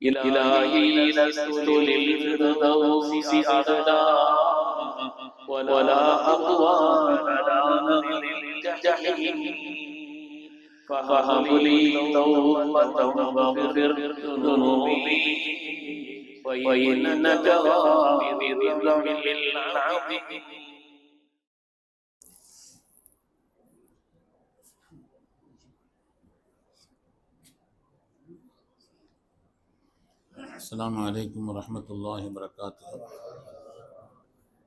إلهي لست للفردوس أعلى ولا أقوى على نار الجحيم فهب لي توبة واغفر ذنوبي وإنك غافر الذنب العظيم. السلام عليكم ورحمة الله وبركاته.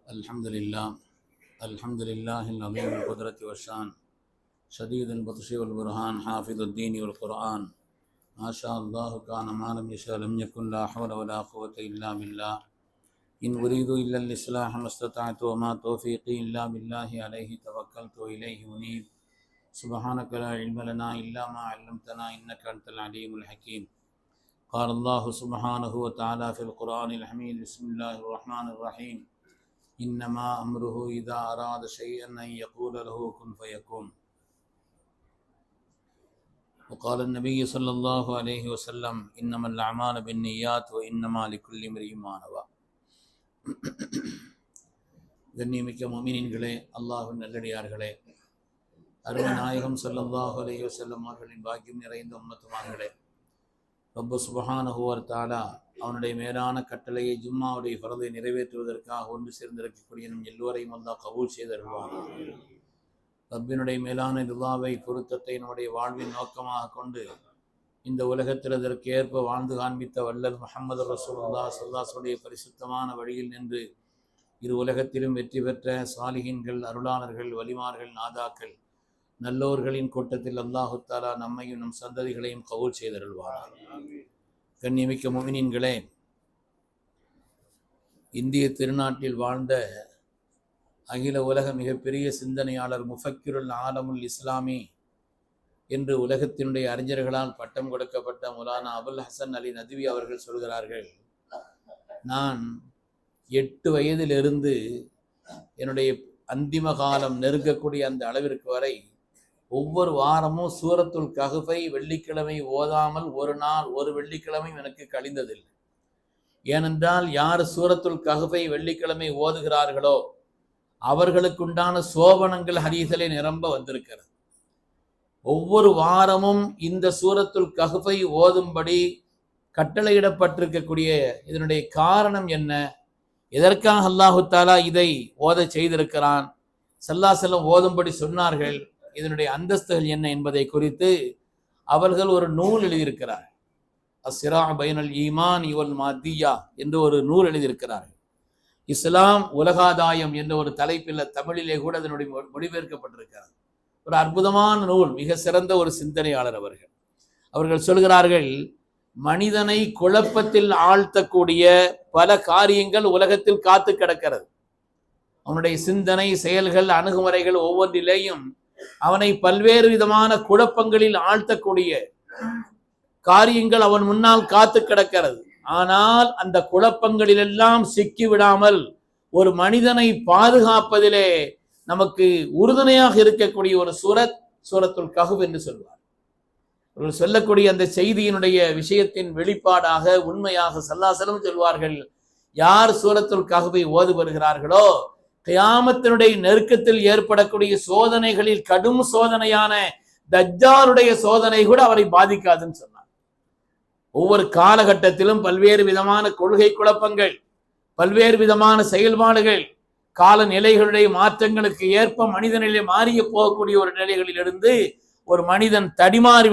الحمد لله العظيم القدرة والشان شديد البطش والبرهان حافظ الدين والقرآن ما شاء الله كان ما لم يشاء لم يكن لا حول ولا قوة إلا بالله إن أريد إلا الإصلاح ما استطعت وما توفيقي إلا بالله عليه توكلت وإليه أنيب سبحانك لا علم لنا إلا ما علمتنا إنك أنت العليم الحكيم. قال الله سبحانه وتعالى في القرآن الحميد بسم الله الرحمن الرحيم إنما أمره إذا أراد شيئا أن يقول له كن فيكون. وقال النبي صلى الله عليه وسلم إنما الأعمال بالنيات وإنما لكل امرئ ما نوى. கண்ணியமிக்க முஃமினீன்களே, அல்லாஹ்வின் நல்லடியார்களே, அருமை நாயகம் ஸல்லல்லாஹு அலைஹி வஸல்லம் அவர்களின் பாக்கியம் நிறைந்த உம்மத்துமார்களே, ரப்பு சுப்ஹானஹு வ தஆலா அவனுடைய மேலான கட்டளையை ஜும்மாவுடைய ஃபர்தை நிறைவேற்றுவதற்காக ஒன்று சேர்ந்திருக்கக்கூடிய நம் எல்லோரையும் அல்லாஹ் கபூல் செய்தருள்வான். ரப்பினுடைய மேலான ரிதாவை பொருத்தத்தை நம்முடைய வாழ்வின் நோக்கமாக கொண்டு இந்த உலகத்தில் அதற்கு ஏற்ப வாழ்ந்து காண்பித்த வல்லல் முஹம்மது ரசூலுல்லாஹ் ஸல்லல்லாஹு அலைஹி வஸல்லம் பரிசுத்தமான வழியில் நின்று இரு உலகத்திலும் வெற்றி பெற்ற சாலிஹீன்கள், அருளாளர்கள், வலிமார்கள், நாதாக்கள், நல்லோர்களின் கூட்டத்தில் அல்லாஹு தஆலா நம்மையும் நம் சந்ததிகளையும் கபூல் செய்தருள்வார். கண்ணியமிக்க முஃமினீன்களே, இந்திய திருநாட்டில் வாழ்ந்த அகில உலக மிகப்பெரிய சிந்தனையாளர் முஃபக்கிருல் ஆலமுல் இஸ்லாமி என்று உலகத்தினுடைய அறிஞர்களால் பட்டம் கொடுக்கப்பட்ட மௌலானா அபுல் ஹசன் அலி நத்வி அவர்கள் சொல்கிறார்கள், நான் 8 வயதிலிருந்து என்னுடைய அந்திம காலம் நெருங்கக்கூடிய அந்த அளவிற்கு வரை ஒவ்வொரு வாரமும் சூரத்துல் கஹ்ஃபை வெள்ளிக்கிழமை ஓதாமல் ஒரு நாள் ஒரு வெள்ளிக்கிழமை எனக்கு கழிந்ததில்லை. ஏனென்றால் யார் சூரத்துல் கஹ்ஃபை வெள்ளிக்கிழமை ஓதுகிறார்களோ அவர்களுக்குண்டான சோபனங்கள் ஹதீஸிலே நிரம்ப வந்திருக்கிறது. ஒவ்வொரு வாரமும் இந்த சூரத்துல் கஹ்ஃபை ஓதும்படி கட்டளையிடப்பட்டிருக்கக்கூடிய இதனுடைய காரணம் என்ன, எதற்காக அல்லாஹு தஆலா இதை ஓத செய்திருக்கிறான், ஸல்லல்லாஹு அலைஹி வஸல்லம் ஓதும்படி சொன்னார்கள், இதனுடைய அந்தஸ்துகள் என்ன என்பதை குறித்து அவர்கள் ஒரு நூல் எழுதியிருக்கிறார். அஸ்ஸிரா பைனல் ஈமான் வல் மாதியா என்று ஒரு நூல் எழுதியிருக்கிறார்கள். இஸ்லாம் உலகாதாயம் என்ற ஒரு தலைப்பில் தமிழிலே கூட அதனுடைய மொழிபெயர்க்கப்பட்டிருக்கிறது. ஒரு அற்புதமான நூல், மிக சிறந்த ஒரு சிந்தனையாளர் அவர்கள். அவர்கள் சொல்கிறார்கள், மனிதனை குழப்பத்தில் ஆழ்த்தக்கூடிய பல காரியங்கள் உலகத்தில் காத்து கிடக்கிறது. அவனுடைய சிந்தனை, செயல்கள், அணுகுமுறைகள் ஒவ்வொன்றிலேயும் அவனை பல்வேறு விதமான குழப்பங்களில் ஆழ்த்தக்கூடிய காரியங்கள் அவன் முன்னால் காத்து கிடக்கிறது. ஆனால் அந்த குழப்பங்களிலெல்லாம் சிக்கிவிடாமல் ஒரு மனிதனை பாதுகாப்பதிலே நமக்கு உறுதுணையாக இருக்கக்கூடிய ஒரு சூரத்துல் கஹ்ஃப் என்று சொல்வார். அவர்கள் சொல்லக்கூடிய அந்த செய்தியினுடைய விஷயத்தின் வெளிப்பாடாக உண்மையாக ஸல்லல்லாஹு அலைஹி வஸல்லம் சொல்வார்கள், யார் சூரத்துல் கஹ்ஃபை ஓது வருகிறார்களோ கியாமத்தினுடைய நெருக்கத்தில் ஏற்படக்கூடிய சோதனைகளில் கடும் சோதனையான தஜ்ஜாலுடைய சோதனை கூட அவரை பாதிக்காதுன்னு சொன்னார். ஒவ்வொரு காலகட்டத்திலும் பல்வேறு விதமான கொள்கை குழப்பங்கள், பல்வேறு விதமான செயல்பாடுகள், காலநிலைகளுடைய மாற்றங்களுக்கு ஏற்ப மனிதனிலே மாறிய போகக்கூடிய ஒரு நிலைகளிலிருந்து ஒரு மனிதன் தடுமாறி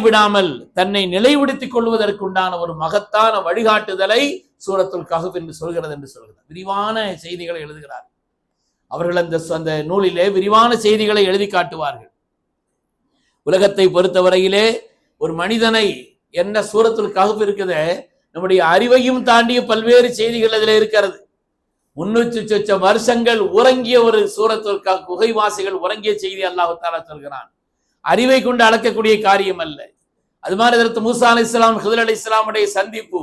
விடாமல் தன்னை நிலைப்படுத்திக் கொள்வதற்குண்டான ஒரு மகத்தான வழிகாட்டுதலை சூரத்துல் கஹ்ஃப் என்று சொல்கிறது என்று சொல்கிறார். விரிவான செய்திகளை எழுதுகிறார் அவர்கள். அந்த நூலிலே விரிவான செய்திகளை எழுதி காட்டுவார்கள். உலகத்தை பொறுத்தவரையிலே ஒரு மனிதனை என்ன சூரத்துல் கஹ்ஃப் இருக்குது, நம்முடைய அறிவையும் தாண்டிய பல்வேறு செய்திகள் அதில் இருக்கிறது. 300 வருஷங்கள் உறங்கிய ஒரு சூரத்துல் கஹ்ஃப், குகைவாசிகள் உறங்கிய செய்தி அல்லாஹ் தஆலா சொல்கிறான். அறிவை கொண்டு அளக்கக்கூடிய காரியம் அல்ல. அது மாதிரி ஹஜ்ரத் மூசா அலைஹிஸ்ஸலாம், ஹித்ர் அலைஹிஸ்ஸலாமுடைய சந்திப்பு,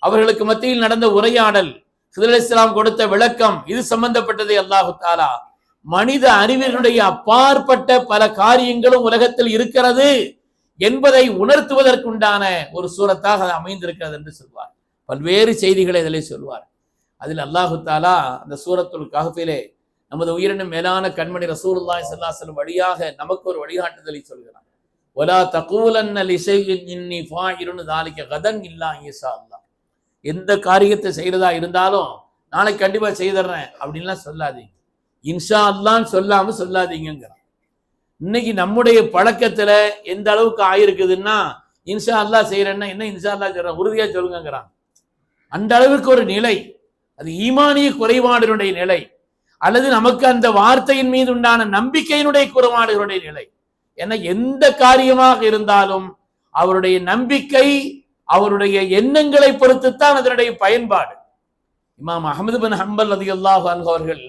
அவர்களுக்கு மத்தியில் நடந்த உரையாடல், ஹித்ர் அலைஹிஸ்ஸலாம் கொடுத்த விளக்கம், இது சம்பந்தப்பட்டதை அல்லாஹ் தஆலா மனித அறிவினுடைய அப்பாற்பட்ட பல காரியங்களும் உலகத்தில் இருக்கிறது என்பதை உணர்த்துவதற்குண்டான ஒரு சூரத்தாக அது அமைந்திருக்கிறது என்று சொல்வார். பல்வேறு செய்திகளை இதில் சொல்வார். அதில் அல்லாஹு தாலா அந்த சூரத்துல் கஹ்ஃபிலே நமது உயிரினும் மேலான கண்மணி ரசூலுல்லாஹி ஸல்லல்லாஹு அலைஹி வஸல்லம் வழியாக நமக்கு ஒரு வழிகாட்டுதலை சொல்கிறார். வலா தகூலன்ன லிஷைஇன் இன்னி ஃபாயிலுன் ذلك கதன் இல்லா இன்ஷா அல்லாஹ். எந்த காரியத்தை செய்யறதா இருந்தாலும் நாளைக்கு கண்டிப்பா செய்தறேன் அப்படின்லாம் சொல்லாதீங்க. இன்ஷா அல்லாஹ்னு சொல்லாம சொல்லாதீங்கிறான். இன்னைக்கு நம்முடைய பழக்கத்துல எந்த அளவுக்கு ஆயிருக்குதுன்னா, இன்ஷா அல்லாஹ் செய்யறேன்னா என்ன இன்ஷா அல்லாஹ் செய்யறேன் உறுதியா சொல்லுங்கிறான். அந்த அளவுக்கு ஒரு நிலை, அது ஈமானிய குறைபாடுடைய நிலை, அல்லது நமக்கு அந்த வார்த்தையின் மீது உண்டான நம்பிக்கையினுடைய குறைபாடுகளுடைய நிலை. ஏன்னா எந்த காரியமாக இருந்தாலும் அவருடைய நம்பிக்கை, அவருடைய எண்ணங்களை பொறுத்துத்தான் அதனுடைய பயன்பாடு. இமாம் அஹ்மது பின் ஹம்பல் ரலியல்லாஹு அன்ஹு அவர்கள்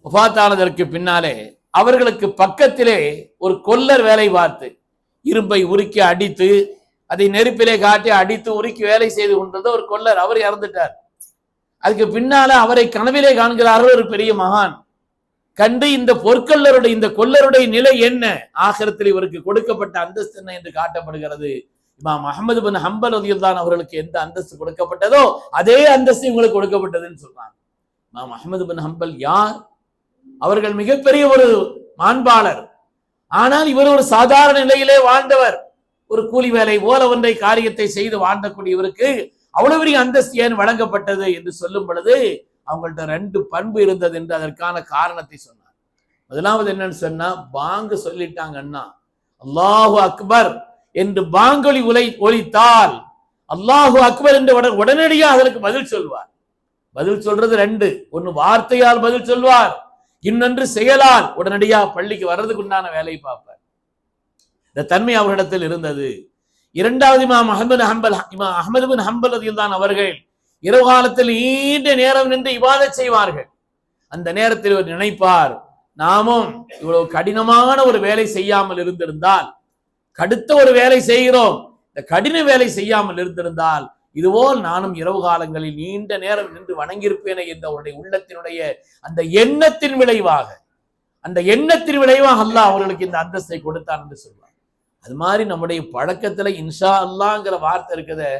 வஃபாத்தானதற்கு பின்னாலே அவர்களுக்கு பக்கத்திலே ஒரு கொல்லர் வேலை பார்த்து இரும்பை உருக்கி அடித்து அதை நெருப்பிலே காட்டி அடித்து உருக்கி வேலை செய்து கொண்டிருந்த ஒரு கொல்லர், அவர் இறந்துட்டார். அதுக்கு பின்னால அவரை கனவிலே காண்கிறார்கள் ஒரு பெரிய மகான். கண்டு இந்த பொற்கொல்லருடைய இந்த கொல்லருடைய நிலை என்ன, ஆகிரத்தில் இவருக்கு கொடுக்கப்பட்ட அந்தஸ்து என்ன என்று காட்டப்படுகிறது. இமாம் அஹ்மது பின் ஹம்பல் ரலியல்லாஹு அவர்களுக்கு எந்த அந்தஸ்து கொடுக்கப்பட்டதோ அதே அந்தஸ்து இவங்களுக்கு கொடுக்கப்பட்டதுன்னு சொல்றாங்க. இமாம் அஹ்மது பின் ஹம்பல் யார்? அவர்கள் மிகப்பெரிய ஒரு மாண்பாளர். ஆனால் இவர் ஒரு சாதாரண நிலையிலே வாழ்ந்தவர். ஒரு கூலி வேலை போல ஒன்றை காரியத்தை செய்து வாழ்ந்தக்கூடியவருக்கு அவ்வளவு பெரிய அந்தஸ்து ஏன் வழங்கப்பட்டது என்று சொல்லும் பொழுது அவங்கள்ட்ட 2 பண்பு இருந்தது என்று அதற்கான காரணத்தை சொன்னார். முதலாவது என்னன்னு சொன்னா, பாங்கு சொல்லிட்டாங்கன்னா அல்லாஹு அக்பர் என்று பாங்கொலி ஒலித்தால் அல்லாஹு அக்பர் என்று உடனடியாக அதற்கு பதில் சொல்வார். பதில் சொல்றது 2, ஒன்னு வார்த்தையால் பதில் சொல்வார், இன்னொன்று செயலால் உடனடியாக பள்ளிக்கு வர்றதுக்கு உண்டான வேலையை பார்ப்பார். இந்த தன்மை அவரிடத்தில் இருந்தது. இரண்டாவது இமாம் அஹ்மது பின் ஹம்பல் ரலியல்லாஹு அவர்கள் இரவு காலத்தில் நீண்ட நேரம் நின்று இபாதத் செய்வார்கள். அந்த நேரத்தில் இவர் நினைப்பார், நாமும் இவ்வளவு கடினமான ஒரு வேலை செய்யாமல் இருந்திருந்தால், கடுத்த ஒரு வேலை செய்கிறோம், இந்த கடின வேலை செய்யாமல் இருந்திருந்தால் இதுபோல் நானும் இரவு காலங்களில் நீண்ட நேரம் நின்று வணங்கியிருப்பேனே என்ற அவருடைய உள்ளத்தினுடைய அந்த எண்ணத்தின் விளைவாக அல்லாஹ் அவர்களுக்கு இந்த அந்தஸ்தை கொடுத்தான் என்று சொல்வார். அது மாதிரி நம்முடைய பழக்கத்துல இன்ஷா அல்லாஹ்ங்கிற வார்த்தை இருக்குதே,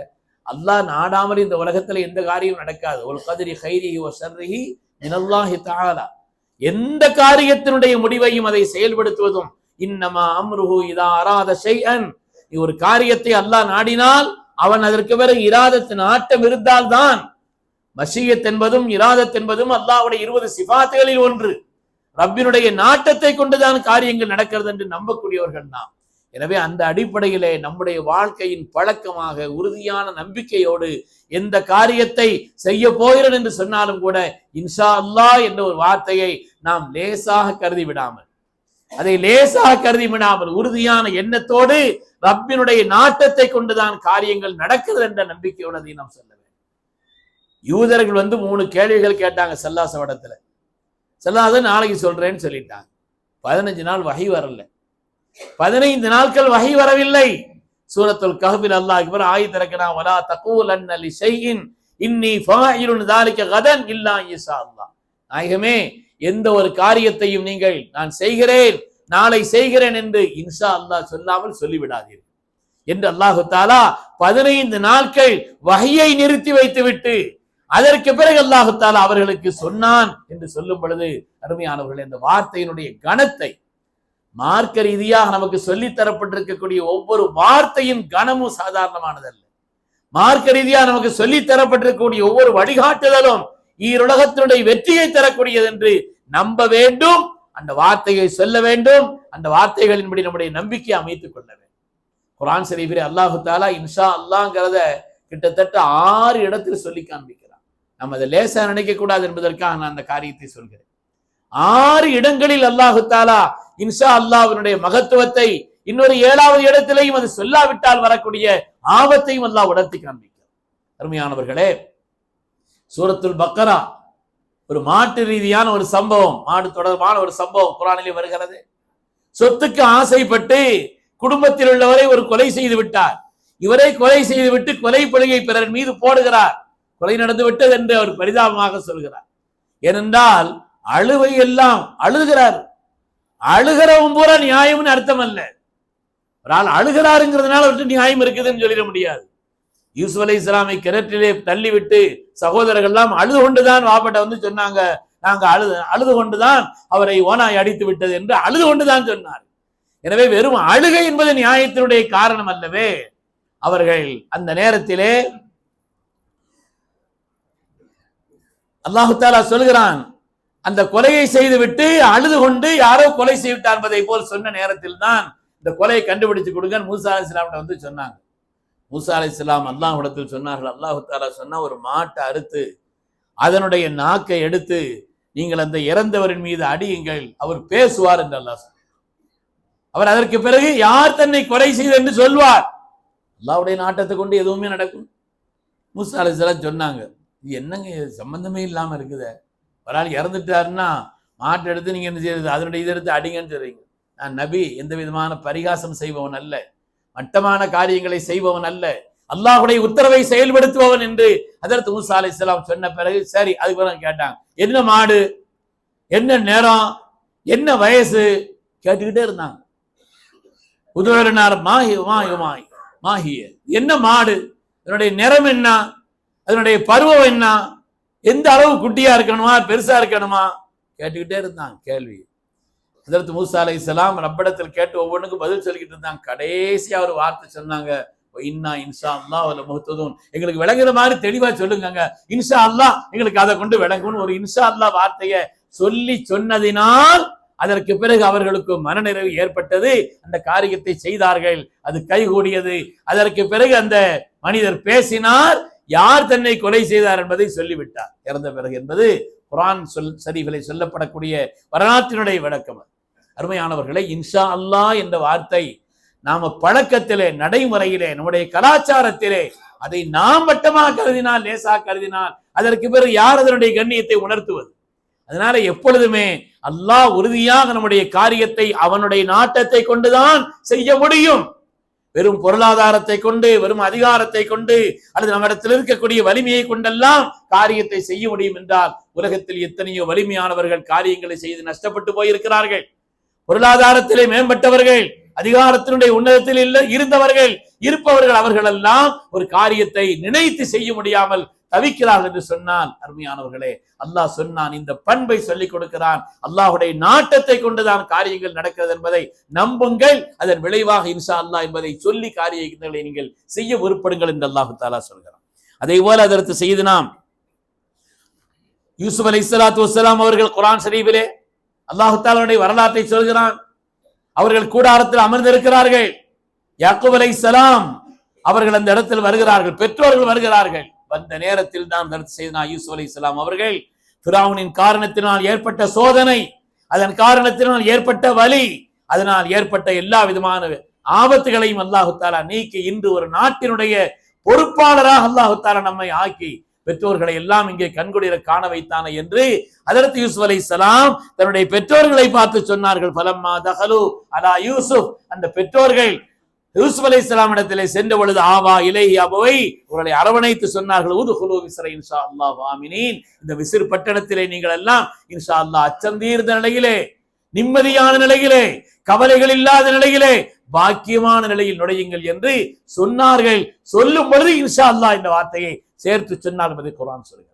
அல்லாஹ் நாடாமல் இந்த உலகத்துல எந்த காரியம் நடக்காது. ஒரு கதிரி கைரிஹி வ ஷர்ரிஹி மினல்லாஹி தஆலா. எந்த காரியத்தினுடைய முடிவையும் அதை செயல்படுத்துவதும் இன்னமா அம்ருஹு இதா அராத ஷைஅன். ஒரு காரியத்தை அல்லாஹ் நாடினால் அவன் அதற்கு பிறகு இராதத்தின் ஆட்டம் இருந்தால்தான். மஷியத் என்பதும் இராதத் என்பதும் அல்லாஹ்வுடைய 20 சிஃபாத்துகளில் ஒன்று. ரப்பினுடைய நாட்டத்தை கொண்டுதான் காரியங்கள் நடக்கிறது என்று நம்பக்கூடியவர்கள் நாம். எனவே அந்த அடிப்படையிலே நம்முடைய வாழ்க்கையின் பழக்கமாக உறுதியான நம்பிக்கையோடு எந்த காரியத்தை செய்ய போகிறேன் என்று சொன்னாலும் கூட இன்ஷா அல்லாஹ் என்ற ஒரு வார்த்தையை நாம் லேசாக கருதி விடாமல் உறுதியான எண்ணத்தோடு ரப்பினுடைய நாட்டத்தை கொண்டுதான் காரியங்கள் நடக்கிறது என்ற நம்பிக்கையோடு அதை நாம் சொல்ல வேண்டும். யூதர்கள் 3 கேள்விகள் கேட்டாங்க சல்லாசவடத்துல. சல்லாத நாளைக்கு சொல்றேன்னு சொல்லிட்டாங்க. 15 நாள் வஹி வரல. 15 நாட்கள் வஹி வரவில்லை. சூரத்துல் கஹ்ஃபில் அல்லாஹ் அக்பர் ஆயத் இறக்கினா, வலா தகூலன்ன லிஷைஇன் இன்னி ஃபாயிலுன் ذلك கதன் இல்லா இன்ஷா அல்லாஹ். நாயகமே, எந்த ஒரு காரியத்தையும் நீங்கள் நான் செய்கிறேன், நாளை செய்கிறேன் என்று இன்ஷா அல்லாஹ் சொல்லாமல் சொல்லிவிடாதீர்கள் என்று அல்லாஹு தஆலா 15 நாட்கள் வஹியை நிறுத்தி வைத்துவிட்டு அதற்கு பிறகு அல்லாஹு தஆலா அவர்களுக்கு சொன்னான் என்று சொல்லும் பொழுது, அருமையானவர்களே, இந்த வார்த்தையினுடைய கனத்தை, மார்க்க ரீதியாக நமக்கு சொல்லித் தரப்பட்டிருக்கக்கூடிய ஒவ்வொரு வார்த்தையின் கனமும் சாதாரணமானதல்ல. மார்க்க ரீதியாக நமக்கு சொல்லித் தரப்பட்டிருக்கக்கூடிய ஒவ்வொரு வழிகாட்டுதலும் ஈருலகத்தினுடைய வெற்றியை தரக்கூடியது என்று நம்ப வேண்டும். அந்த வார்த்தையை சொல்ல வேண்டும். அந்த வார்த்தைகளின்படி நம்முடைய நம்பிக்கையை அமைத்துக் கொள்ள வேண்டும். குர்ஆன் ஷரீஃபிலே அல்லாஹு தஆலா இன்ஷா அல்லாஹ்ங்கிறத கிட்டத்தட்ட 6 இடத்தில் சொல்லி காண்பிக்கிறான். நம்ம அதை லேசா நினைக்க கூடாது என்பதற்காக நான் அந்த காரியத்தை சொல்கிறேன். 6 இடங்களில் அல்லாஹு தஆலா இன்ஷா அல்லாஹ்வினுடைய மகத்துவத்தை, இன்னொரு 7வது இடத்திலேயும் அது சொல்லாவிட்டால் வரக்கூடிய ஆபத்தையும் அல்லாஹ் உணர்த்தி காண்பிக்கிறார். அருமையானவர்களே, சூரத்துல் பக்கரா ஒரு மாட்டு ரீதியான ஒரு சம்பவம், மாடு தொடர்பான ஒரு சம்பவம் குர்ஆனிலே வருகிறது. சொத்துக்கு ஆசைப்பட்டு குடும்பத்தில் உள்ளவரை ஒரு கொலை செய்து விட்டார். இவரை கொலை செய்து விட்டு கொலை பழியை பிறர் மீது போடுகிறார். கொலை நடந்து விட்டது என்று அவர் பரிதாபமாக சொல்கிறார். ஏனென்றால் அழுவை எல்லாம் அழுகிறார். அழுகிறவும் பூரா நியாயம்னு அர்த்தம் அல்ல. ஒரு ஆள் அழுகிறாருங்கிறதுனால அவர்கிட்ட நியாயம் இருக்குதுன்னு சொல்லிட முடியாது. யூசுப் அலைஹிஸ்ஸலாமை கிணற்றிலே தள்ளிவிட்டு சகோதரர்கள் எல்லாம் அழுது கொண்டுதான் வாப்பட்ட வந்து சொன்னாங்க, நாங்க அழுது கொண்டுதான் அவரை ஓனாய் அடித்து விட்டது என்று அழுது கொண்டுதான் சொன்னார். எனவே வெறும் அழுகை என்பது நியாயத்தினுடைய காரணம் அல்லவே. அவர்கள் அந்த நேரத்திலே அல்லாஹு தஆலா சொல்கிறான், அந்த கொலையை செய்துவிட்டு அழுது கொண்டு யாரோ கொலை செய்துவிட்டார் என்பதை போல் சொன்ன நேரத்தில் தான் இந்த கொலையை கண்டுபிடிச்சு கொடுங்க மூசா அலைஹிஸ்ஸலாம் வந்து சொன்னாங்க. மூசா அலைஹிஸ்ஸலாம் அல்லாஹ்விடத்தில் சொன்னார்கள், அல்லாஹு தஆலா சொன்னா ஒரு மாட்டை அறுத்து அதனுடைய நாக்கை எடுத்து நீங்கள் அந்த இறந்தவரின் மீது அடியுங்கள், அவர் பேசுவார் என்று அல்லாஹ் சொன்னார். அவர் அதற்கு பிறகு யார் தன்னை கொலை செய்து என்று சொல்வார். அல்லாஹ்வுடைய நாட்டத்தை கொண்டு எதுவுமே நடக்கும். மூசா அலைஹிஸ்ஸலாம் சொன்னாங்க, இது என்னங்க சம்பந்தமே இல்லாம இருக்குது, ஒரு ஆள் இறந்துட்டாருன்னா மாட்டை எடுத்து நீங்க என்ன செய்யறது, அதனுடைய இதை எடுத்து அடிங்கன்னு சொல்றீங்க. நான் நபி, எந்த விதமான பரிகாசம் செய்பவன் அல்ல, மட்டமான காரியங்களை செய்பவன் அல்ல, அல்லாஹ்வுடைய உத்தரவை செயல்படுத்துபவன் என்று ஹஜ்ரத் மூசா அலைஹிஸ்ஸலாம் சொன்ன பிறகு சரி, அதுக்கு பிறகு கேட்டாங்க, என்ன மாடு, என்ன நேரம், என்ன வயசு கேட்டுக்கிட்டே இருந்தாங்க. உதவனார் மாஹிய, என்ன மாடு, அதனுடைய நிறம் என்ன, அதனுடைய பருவம் என்ன, எந்த அளவு குட்டியா இருக்கணுமா பெருசா இருக்கணுமா கேட்டுக்கிட்டே இருந்தாங்க கேள்வி. ஹஜ்ரத் மூசா அலைஹிஸ்ஸலாம் ரப்பிடத்தில் கேட்டு ஒவ்வொன்றுக்கும் பதில் சொல்லிக்கிட்டு இருந்தாங்க. கடைசியா ஒரு வார்த்தை சொன்னாங்க, இன்னா இன்ஷா அல்லாஹ் வல முஹ்ததூன், எங்களுக்கு விளங்குற மாதிரி தெளிவா சொல்லுங்க, இன்ஷா அல்லாஹ் எங்களுக்கு அதை கொண்டு விளங்கும்னு ஒரு இன்ஷா அல்லாஹ் வார்த்தையை சொல்லி சொன்னதினால் அதற்கு பிறகு அவர்களுக்கு மனநிறைவு ஏற்பட்டது. அந்த காரியத்தை செய்தார்கள், அது கைகூடியது. அதற்கு பிறகு அந்த மனிதர் பேசினார், யார் தன்னை கொலை செய்தார் என்பதை சொல்லிவிட்டார் இறந்த பிறகு என்பது குர்ஆன் ஷரீஃபிலே சொல்லப்படக்கூடிய வரலாற்றினுடைய விளக்கம். அருமையானவர்களே, இன்ஷா அல்லாஹ் என்ற வார்த்தை நாம பழக்கத்திலே, நடைமுறையிலே, நம்முடைய கலாச்சாரத்திலே அதை நாம் வட்டமாக கருதினால், லேசா கருதினால் அதற்கு பிறகு யார் அதனுடைய கண்ணியத்தை உணர்த்துவது? அதனால எப்பொழுதுமே அல்லாஹ் உறுதியாக நம்முடைய காரியத்தை அவனுடைய நாட்டத்தை கொண்டுதான் செய்ய முடியும். வெறும் பொருளாதாரத்தை கொண்டு, வெறும் அதிகாரத்தை கொண்டு, அல்லது நம்மிடத்தில் இருக்கக்கூடிய வலிமையை கொண்டெல்லாம் காரியத்தை செய்ய முடியும் என்றால் உலகத்தில் எத்தனையோ வலிமையானவர்கள் காரியங்களை செய்து நஷ்டப்பட்டு போயிருக்கிறார்கள். பொருளாதாரத்திலே மேம்பட்டவர்கள், அதிகாரத்தினுடைய உன்னதத்தில் இருந்தவர்கள், இருப்பவர்கள், அவர்கள் எல்லாம் ஒரு காரியத்தை நினைத்து செய்ய முடியாமல் தவிக்கிறார்கள் என்று சொன்னால், அருமையானவர்களே, அல்லாஹ் சொன்னான், இந்த பண்பை சொல்லிக் கொடுக்கிறான், அல்லாஹுடைய நாட்டத்தை கொண்டுதான் காரியங்கள் நடக்கிறது என்பதை நம்புங்கள், அதன் விளைவாக இன்ஷா அல்லாஹ் என்பதை சொல்லி காரியங்களை நீங்கள் செய்ய உருப்படுங்கள் என்று அல்லாஹு தஆலா சொல்கிறான். அதே போல அதற்கு செய்தனா யூசுப் அலைஹிஸ்ஸலாத்து வஸ்ஸலாம் அவர்கள் குர்ஆன் ஷரீஃபிலே அல்லாஹு தஆலாவுடைய வரலாற்றை சொல்கிறான். அவர்கள் கூடாரத்தில் அமர்ந்திருக்கிறார்கள். யாக்கூப் அலைஹிஸ்ஸலாம் அவர்கள் அந்த இடத்தில் வருகிறார்கள், பெற்றோர்கள் வருகிறார்கள். வந்த நேரத்தில் தான் செய்தனா யூசுப் அலைஹிஸ்ஸலாம் அவர்கள் ஃபிரௌனின் காரணத்தினால் ஏற்பட்ட சோதனை, அதன் காரணத்தினால் ஏற்பட்ட வலி, அதனால் ஏற்பட்ட எல்லா விதமான ஆபத்துகளையும் அல்லாஹு தஆலா நீக்கி இன்று ஒரு நாட்டினுடைய பொறுப்பாளராக அல்லாஹு தஆலா நம்மை ஆக்கி பெற்றோர்களை எல்லாம் இங்கே கண்குளிர காண வைத்தானே என்று ஹஜ்ரத் யூசுப் அலைஹிஸ்ஸலாம் தன்னுடைய பெற்றோர்களை பார்த்து சொன்னார்கள். ஃபலம்மா தகலு அலா யூசுப், அந்த பெற்றோர்கள் யூசுப் அலைஹிஸ்ஸலாம் இடத்திலே சென்ற பொழுது ஆவா இலைஹி அபவை, அவர்களை அரவணைத்து சொன்னார்கள், உதுகுலு மிஸ்ர இன்ஷா அல்லாஹ் ஆமினீன், இந்த மிஸ்ர் பட்டணத்திலே நீங்கள் எல்லாம் இன்ஷா அல்லாஹ் அச்சந்தீர்ந்த நிலையிலே, நிம்மதியான நிலையிலே, கவலைகள் இல்லாத நிலையிலே, பாக்கியமான நிலையில் நுழையுங்கள் என்று சொன்னார்கள். சொல்லும் பொழுது இன்ஷா அல்லாஹ் இந்த வார்த்தையை சேர்த்து சொன்னார் என்பதை குர்ஆன் சொல்கிறது.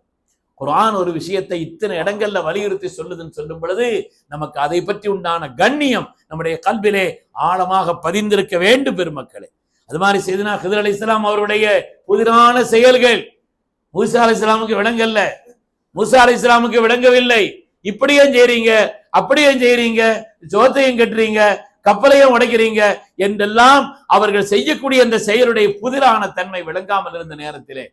குர்ஆன் ஒரு விஷயத்தை இத்தனை இடங்கள்ல வலியுறுத்தி சொல்லுதுன்னு சொல்லும் பொழுது நமக்கு அதை பற்றி உண்டான கண்ணியம் நம்முடைய கல்விலே ஆழமாக பதிந்திருக்க வேண்டும் பெருமக்களே. அது மாதிரி செய்தனா ஹிதர் அலைஹிஸ்ஸலாம் அவருடைய புதிரான செயல்கள் மூசா அலைஹிஸ்ஸலாமுக்கு விளங்கல்ல, மூசா அலைஹிஸ்ஸலாமுக்கு விளங்கவில்லை. இப்படியும் செய்றீங்க, அப்படியும் செய்றீங்க, சோத்தையும் கட்டுறீங்க, கப்பலையும் உடைக்கிறீங்க என்றெல்லாம் அவர்கள் செய்யக்கூடிய அந்த செயலுடைய புதிரான தன்மை விளங்காமல் இருந்த நேரத்திலே,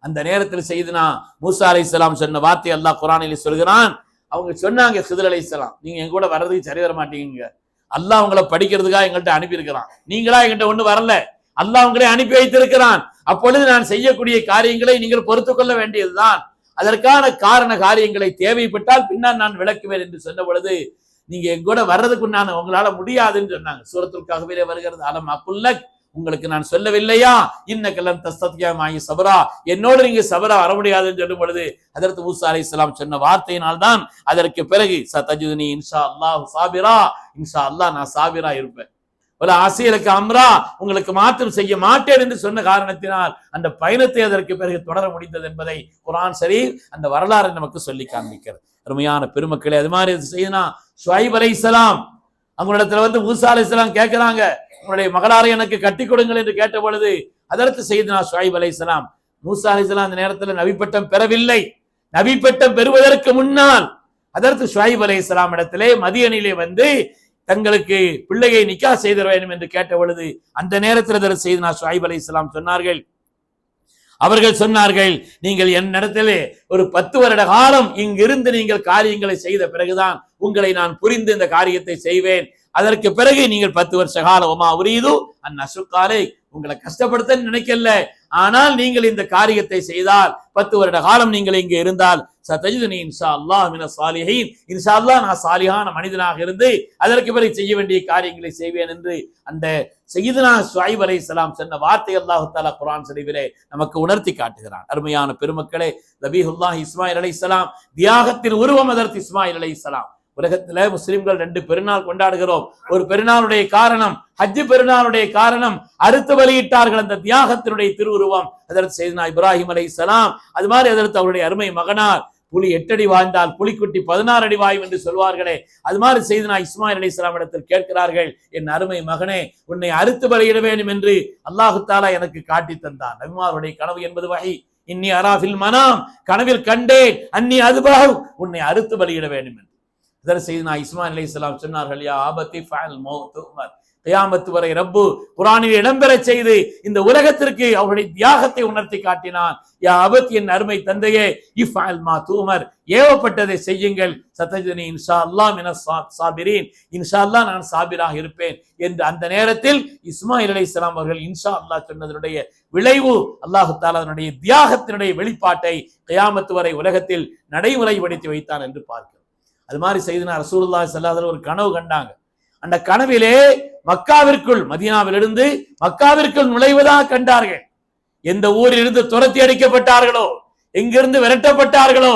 அந்த நேரத்தில் செய்தனா மூசா அலைஹிஸ்ஸலாம் சொன்ன வார்த்தை அல்லாஹ் குர்ஆனிலே சொல்கிறான். அவங்க சொன்னாங்க, ஹிதர் அலைஹிஸ்ஸலாம் நீங்க எங்க கூட வர்றதுக்கு சரி வர மாட்டீங்க, அல்லாஹ் உங்களை படிக்கிறதுக்காக எங்கள்கிட்ட அனுப்பி இருக்கிறான், நீங்களா எங்கிட்ட ஒண்ணு வரல, அல்லாஹ் உங்களை அனுப்பி வைத்திருக்கிறான். அப்பொழுது நான் செய்யக்கூடிய காரியங்களை நீங்கள் பொறுத்துக் கொள்ள வேண்டியதுதான், அதற்கான காரண காரியங்களை தேவைப்பட்டால் பின்னால் நான் விளக்குவேன் என்று சொன்ன பொழுது, நீங்க எங்கூட வர்றதுக்கு நான் உங்களால முடியாதுன்னு சொன்னாங்க. சூரத்துல் கஹ்ஃபிலே வருகிறது, அலம் அகுல்லக், உங்களுக்கு நான் சொல்லவில்லையா, இன்னகலம் தஸ்தத்யா மாயி சபரா, என்னோடு நீங்க சபரா வர முடியாதுன்னு சொல்லும் பொழுது ஹஜ்ரத் மூசா அலைஹிஸ்ஸலாம் சொன்ன வார்த்தையினால் தான் அதற்கு பிறகு சதஜுதுனி இன்ஷா அல்லாஹ் சாபிரா, இன்ஷா அல்லாஹ் நான் சாபிரா இருப்பேன், ஆசியலுக்கு அம்ரா, உங்களுக்கு மாற்றம் செய்ய மாட்டேன் என்று சொன்ன காரணத்தினால் அந்த பயணத்தை அதற்கு பிறகு தொடர முடிந்தது என்பதை குர்ஆன் ஷரீஃப் அந்த வரலாறு நமக்கு சொல்லி காண்பிக்கிறது. அருமையான பெருமக்களே, அது மாதிரி செய்தனா ஷுஐப் அலைஹிஸ்ஸலாம் அவங்களிடத்துல மூசா அலைஹிஸ்ஸலாம் கேட்கிறாங்க, உங்களுடைய மகளாரை எனக்கு கட்டி கொடுங்கள் என்று கேட்ட பொழுது அதற்கு செய்தனா ஷுஐப் அலைஹிஸ்ஸலாம், மூசா அலைஹிஸ்ஸலாம் அந்த நேரத்தில் நபி பட்டம் பெறவில்லை. நபி பட்டம் பெறுவதற்கு முன்னால் அதற்கு ஷுஐப் அலைஹிஸ்ஸலாம் இடத்திலே மதியனிலே தங்களுக்கு பிள்ளையை நிக்கா செய்த வேண்டும் என்று கேட்ட பொழுது அந்த நேரத்தில் அதற்கு செய்தனா ஷுஐப் அலைஹிஸ்ஸலாம் சொன்னார்கள், அவர்கள் சொன்னார்கள், நீங்கள் என்னிடத்திலே ஒரு 10 வருட காலம் இங்கிருந்து நீங்கள் காரியங்களை செய்த பிறகுதான் உங்களை நான் புரிந்து இந்த காரியத்தை செய்வேன். அதற்கு பிறகு நீங்கள் 10 வருஷ காலம் ஒமா உரீது அந்நசுக்காலை, உங்களை கஷ்டப்படுத்த நினைக்கல, ஆனால் நீங்கள் இந்த காரியத்தை செய்தால் 10 வருட காலம் நீங்கள் இங்கே இருந்தால் சதஜிதுனி இன்ஷா அல்லாஹ் மினஸ் சாலிஹீன், இன்ஷா அல்லாஹ் நான் சாலிஹான மனிதனாக இருந்து அதற்கு பிறகு செய்ய வேண்டிய காரியங்களை செய்வேன் என்று அந்த சய்யிதுனா ஷுஐப் அலைஹிஸ்ஸலாம் சொன்ன வார்த்தை அல்லாஹ் தஆலா குர்ஆன் ஷரீஃபிலே நமக்கு உணர்த்தி காட்டுகிறான். அருமையான பெருமக்களே, நபியுல்லாஹ் இஸ்மாயில் அலைஹிஸ்ஸலாம் தியாகத்தின் உருவம் அதற்கு இஸ்மாயில் அலைஹிஸ்ஸலாம். உலகத்துல முஸ்லிம்கள் 2 பெருநாள் கொண்டாடுகிறோம். ஒரு பெருநாளுடைய காரணம், ஹஜ் பெருநாளுடைய காரணம் அறுத்து பலியிட்டார்கள் அந்த தியாகத்தினுடைய திருவுருவம் அதற்கு செய்தனா இப்ராஹிம் அலைஹிஸ்ஸலாம். அது மாதிரி அதற்கு அவருடைய அருமை மகனார், புலி 8 அடி வாழ்ந்தால் புலிக்குட்டி 16 அடி வாயும் என்று சொல்வார்களே, அது மாதிரி செய்தனா இஸ்மாயில் அலைஹிஸ்ஸலாம் இடத்தில் கேட்கிறார்கள், என் அருமை மகனே, உன்னை அறுத்து பலியிட வேண்டும் என்று அல்லாஹு தஆலா எனக்கு காட்டி தந்தான். நபிமாருடைய கனவு என்பது வஹி. இன்னி அரா ஃபில் மனாம், கனவில் கண்டேன், அன்னி அதுபாஹு, உன்னை அறுத்து பலியிட வேண்டும் என்று. இதற்கு செய்தனா இஸ்மாயில் அலைஹிஸ்ஸலாம் சொன்னார்கள், யா ஆபத்தி ஃபஅல் மௌத் உமர், கியாமத் வரை ரப்பு குர்ஆனில் இடம்பெற செய்து இந்த உலகத்திற்கு அவருடைய தியாகத்தை உணர்த்தி காட்டினான். யா அபத்தி, என் அருமை தந்தையே, இஃபஅல் மா துமர், ஏவப்பட்டதை செய்யுங்கள், சதஜிதுனி இன்ஷா அல்லாஹ் மினஸ் சாபிரீன், இன்ஷா அல்லாஹ் நான் சாபிராக இருப்பேன் என்று அந்த நேரத்தில் இஸ்மாயில் அலைஹிஸ்ஸலாம் அவர்கள் இன்ஷா அல்லாஹ் சொன்னதனுடைய விளைவு அல்லாஹ் தஆலா அதனுடைய தியாகத்தினுடைய வெளிப்பாட்டை கியாமத் வரை உலகத்தில் நடைமுறைப்படுத்தி வைத்தான் என்று பார்க்கிறோம். அது மாதிரி செய்தனா ரசூலுல்லாஹி ஸல்லல்லாஹு அலைஹி வஸல்லம் ஒரு கனவு கண்டாங்க. அந்த கனவிலே மக்காவிற்குள், மதீனாவிலிருந்து மக்காவிற்குள் நுழைவதாக கண்டார்கள். எந்த ஊரில் இருந்து துரத்தி அடிக்கப்பட்டார்களோ, எங்கிருந்து விரட்டப்பட்டார்களோ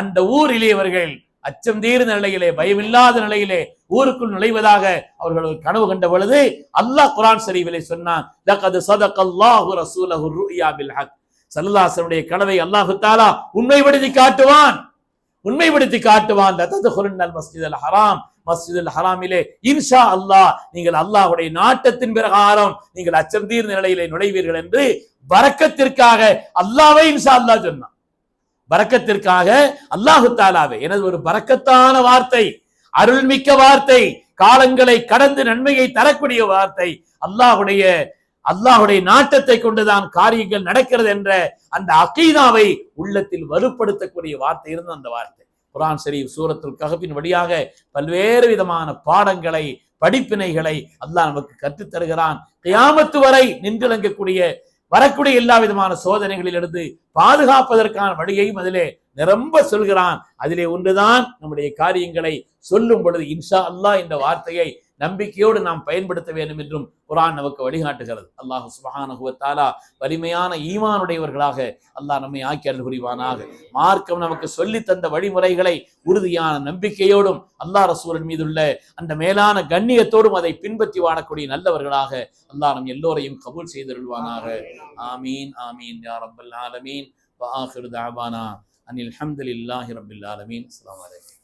அந்த ஊரிலே அவர்கள் அச்சம் தீர்ந்த நிலையிலே, பயமில்லாத நிலையிலே ஊருக்குள் நுழைவதாக அவர்கள் ஒரு கனவு கண்ட பொழுது அல்லாஹ் குர்ஆன் ஷரீஃபிலே சொன்னான், லகத் ஸதகல்லாஹு ரசூலஹு ருயா பில் ஹக், ஸல்லல்லாஹு அலைஹி வஸல்லம் கனவை அல்லாஹ் தஆலா உண்மைப்படுத்தி காட்டுவான். லததுகுலுன்னல் மஸ்ஜிதல் ஹராம், மஸ்ஜிதுல் ஹராமிலே இன்ஷா அல்லாஹ் நீங்கள் அல்லாஹ்வுடைய நாட்டத்தின் பிரகாரம் நீங்கள் அச்சம் தீர்ந்த நிலையிலே நுழைவீர்கள் என்று பரக்கத்திற்காக அல்லாஹ்வை இன்ஷா அல்லாஹ் சொன்னான். பரக்கத்திற்காக அல்லாஹு தஆலாவே. எனது ஒரு பரக்கத்தான வார்த்தை, அருள்மிக்க வார்த்தை, காலங்களை கடந்து நன்மையை தரக்கூடிய வார்த்தை, அல்லாஹ்வுடைய நாட்டத்தை கொண்டுதான் காரியங்கள் நடக்கிறது என்ற அந்த அகீதாவை உள்ளத்தில் வலுப்படுத்தக்கூடிய வார்த்தை இருந்த அந்த வார்த்தை குர்ஆன் ஷரீஃப் சூரத்துல் கஹ்ஃபின் வழியாக பல்வேறு விதமான பாடங்களை, படிப்பினைகளை அல்லாஹ் நமக்கு கற்றுத் தருகிறான். கியாமத்து வரை நின்றுலங்கக்கூடிய வரக்கூடிய எல்லா விதமான சோதனைகளிலிருந்து பாதுகாப்பதற்கான வழியையும் அதிலே நிரம்ப சொல்கிறான். அதிலே ஒன்றுதான் நம்முடைய காரியங்களை சொல்லும் பொழுது இன்ஷா அல்லாஹ் என்ற வார்த்தையை நம்பிக்கையோடு நாம் பயன்படுத்த வேண்டும் என்றும் குர்ஆன் நமக்கு வழிகாட்டுகிறது. அல்லாஹ் சுப்ஹானஹு வ தஆலா வலிமையான ஈமானுடையவர்களாக அல்லாஹ் நம்மை ஆக்கி அருள் புரிவானாக. மார்க்கம் நமக்கு சொல்லி தந்த வழிமுறைகளை உறுதியான நம்பிக்கையோடும் அல்லாஹ் ரசூலின் மீதுள்ள அந்த மேலான கண்ணியத்தோடும் அதை பின்பற்றி வாழக்கூடிய நல்லவர்களாக அல்லாஹ் நம் எல்லோரையும் கபூல் செய்தருள்வானாக. ஆமீன் ஆமீன் யா ரப்பல் ஆலமீன். வ ஆகிரு தஅவானா அனில் ஹம்துலில்லாஹி ரப்பில் ஆலமீன். அஸ்ஸலாமு அலைக்கும்.